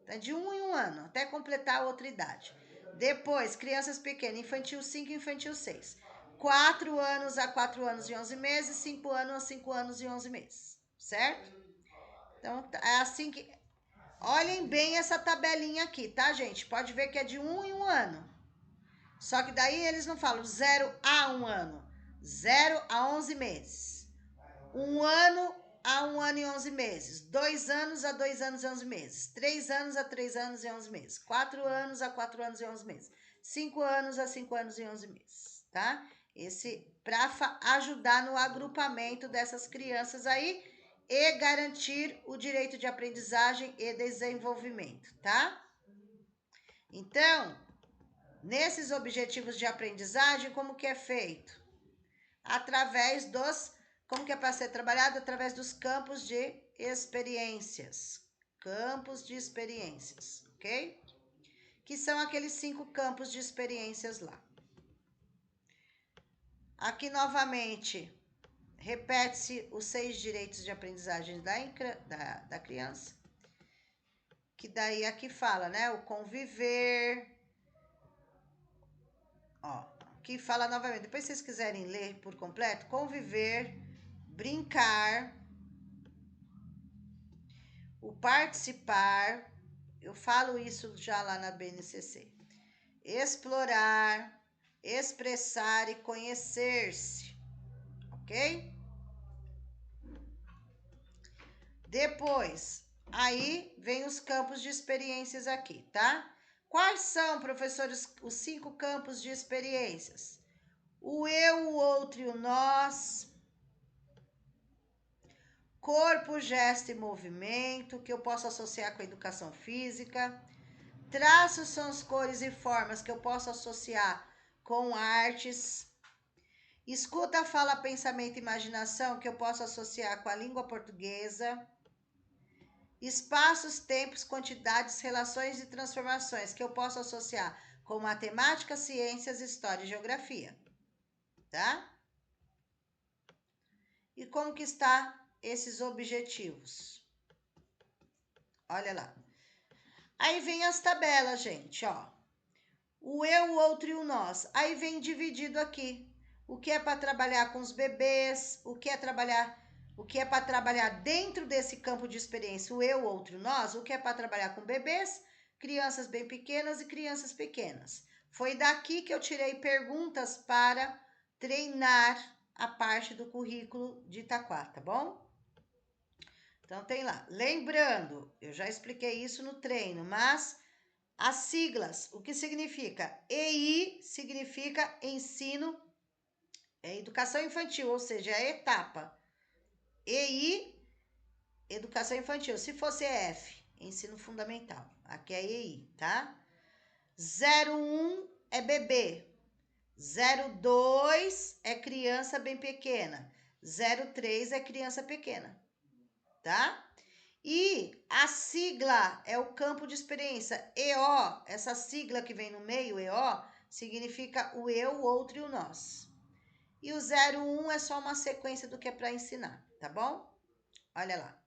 Tá de 1 em 1 ano, até completar a outra idade. Depois, crianças pequenas, infantil 5 e infantil 6. 4 anos a 4 anos e 11 meses, 5 anos a 5 anos e 11 meses. Certo? Então, é assim que... Olhem bem essa tabelinha aqui, tá, gente? Pode ver que é de 1 em 1 ano. Só que daí eles não falam 0 a 1 ano. 0 a 11 meses. 1 ano a 1 ano e 11 meses. 2 anos a 2 anos e 11 meses. 3 anos a 3 anos e 11 meses. 4 anos a 4 anos e 11 meses. 5 anos a 5 anos e 11 meses, tá? Esse para ajudar no agrupamento dessas crianças aí e garantir o direito de aprendizagem e desenvolvimento, tá? Então, Nesses objetivos de aprendizagem, como que é feito? Através dos... Como que é para ser trabalhado? Através dos campos de experiências. Campos de experiências, ok? Que são aqueles 5 campos de experiências lá. Aqui, novamente, repete-se os 6 direitos de aprendizagem da criança. Que daí aqui fala, né? O conviver. Ó, aqui fala novamente. Depois, se vocês quiserem ler por completo, conviver, brincar, o participar. Eu falo isso já lá na BNCC. Explorar, expressar e conhecer-se, ok? Depois, aí vem os campos de experiências aqui, tá? Quais são, professores, os 5 campos de experiências? O eu, o outro e o nós. Corpo, gesto e movimento, que eu posso associar com a educação física. Traços são as cores e formas que eu posso associar com artes. Escuta, fala, pensamento e imaginação, que eu posso associar com a língua portuguesa. Espaços, tempos, quantidades, relações e transformações, que eu posso associar com matemática, ciências, história e geografia. Tá? E como que está esses objetivos? Olha lá. Aí vem as tabelas, gente, ó. O eu, o outro e o nós. Aí vem dividido aqui. O que é para trabalhar com os bebês, o que é para trabalhar dentro desse campo de experiência, o eu, o outro e o nós, o que é para trabalhar com bebês, crianças bem pequenas e crianças pequenas. Foi daqui que eu tirei perguntas para treinar a parte do currículo de Itaquá, tá bom? Então tem lá. Lembrando, eu já expliquei isso no treino, mas as siglas, o que significa? EI significa ensino, educação infantil, ou seja, é a etapa. EI, educação infantil. Se fosse EF, ensino fundamental. Aqui é EI, tá? 01 é bebê. 02 é criança bem pequena. 03 é criança pequena, tá? E a sigla é o campo de experiência. EO, essa sigla que vem no meio, EO, significa o eu, o outro e o nós. E o 01 é só uma sequência do que é para ensinar, tá bom? Olha lá.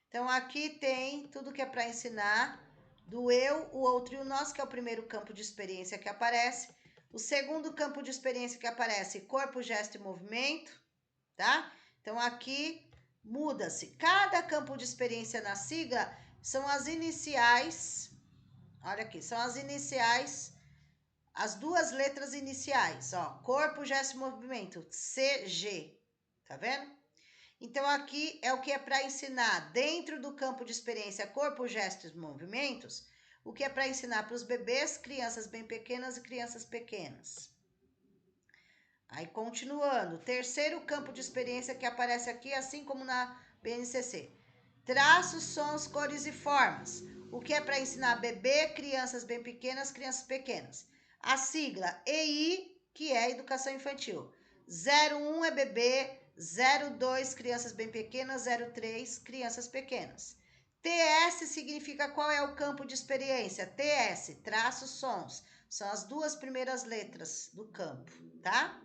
Então, aqui tem tudo que é para ensinar do eu, o outro e o nós, que é o primeiro campo de experiência que aparece. O segundo campo de experiência que aparece, corpo, gesto e movimento, tá? Então, aqui muda-se. Cada campo de experiência na sigla são as iniciais. Olha aqui, são as iniciais, as 2 letras iniciais, ó. Corpo, gesto e movimento, CG. Tá vendo? Então, aqui é o que é para ensinar dentro do campo de experiência corpo, gestos e movimentos, o que é para ensinar para os bebês, crianças bem pequenas e crianças pequenas. Aí, continuando, terceiro campo de experiência que aparece aqui, assim como na BNCC. Traços, sons, cores e formas. O que é para ensinar bebê, crianças bem pequenas, crianças pequenas. A sigla EI, que é Educação Infantil. 01 é bebê, 02 crianças bem pequenas, 03 crianças pequenas. TS significa qual é o campo de experiência? TS, traços, sons. São as 2 primeiras letras do campo, tá?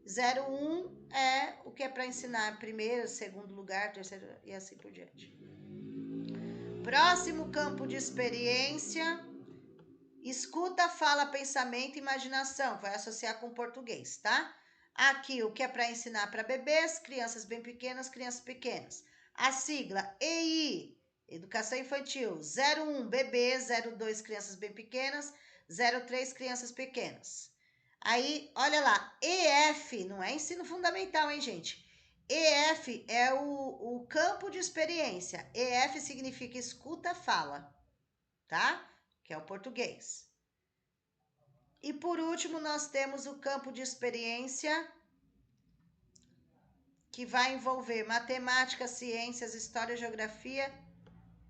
01 é o que é para ensinar primeiro, segundo lugar, terceiro e assim por diante. Próximo campo de experiência, escuta, fala, pensamento e imaginação. Vai associar com português, tá? Aqui o que é para ensinar para bebês, crianças bem pequenas, crianças pequenas. A sigla EI, Educação Infantil, 01 bebê, 02 crianças bem pequenas, 03 crianças pequenas. Aí, olha lá, EF não é ensino fundamental, hein, gente? EF é o campo de experiência. EF significa escuta, fala, tá? Que é o português. E por último, nós temos o campo de experiência que vai envolver matemática, ciências, história, geografia.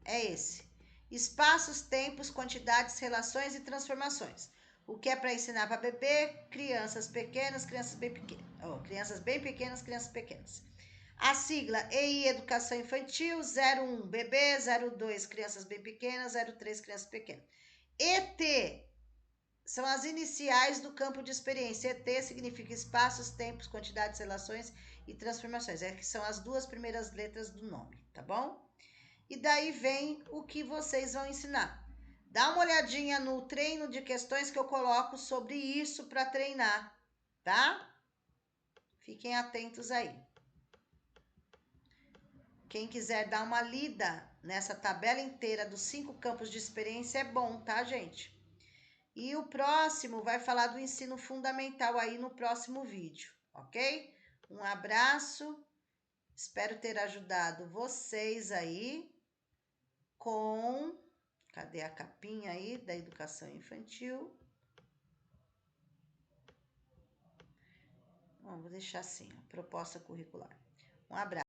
É esse. Espaços, tempos, quantidades, relações e transformações. O que é para ensinar para bebê? Crianças pequenas, crianças bem pequenas. Oh, crianças bem pequenas, crianças pequenas. A sigla EI Educação Infantil, 01 bebê, 02 crianças bem pequenas, 03 crianças pequenas. ET são as iniciais do campo de experiência. ET significa espaços, tempos, quantidades, relações e transformações. É que são as duas primeiras letras do nome, tá bom? E daí vem o que vocês vão ensinar. Dá uma olhadinha no treino de questões que eu coloco sobre isso para treinar, tá? Fiquem atentos aí. Quem quiser dar uma lida nessa tabela inteira dos 5 campos de experiência é bom, tá, gente? E o próximo vai falar do ensino fundamental aí no próximo vídeo, ok? Um abraço, espero ter ajudado vocês aí com... Cadê a capinha aí da educação infantil? Bom, vou deixar assim, proposta curricular. Um abraço.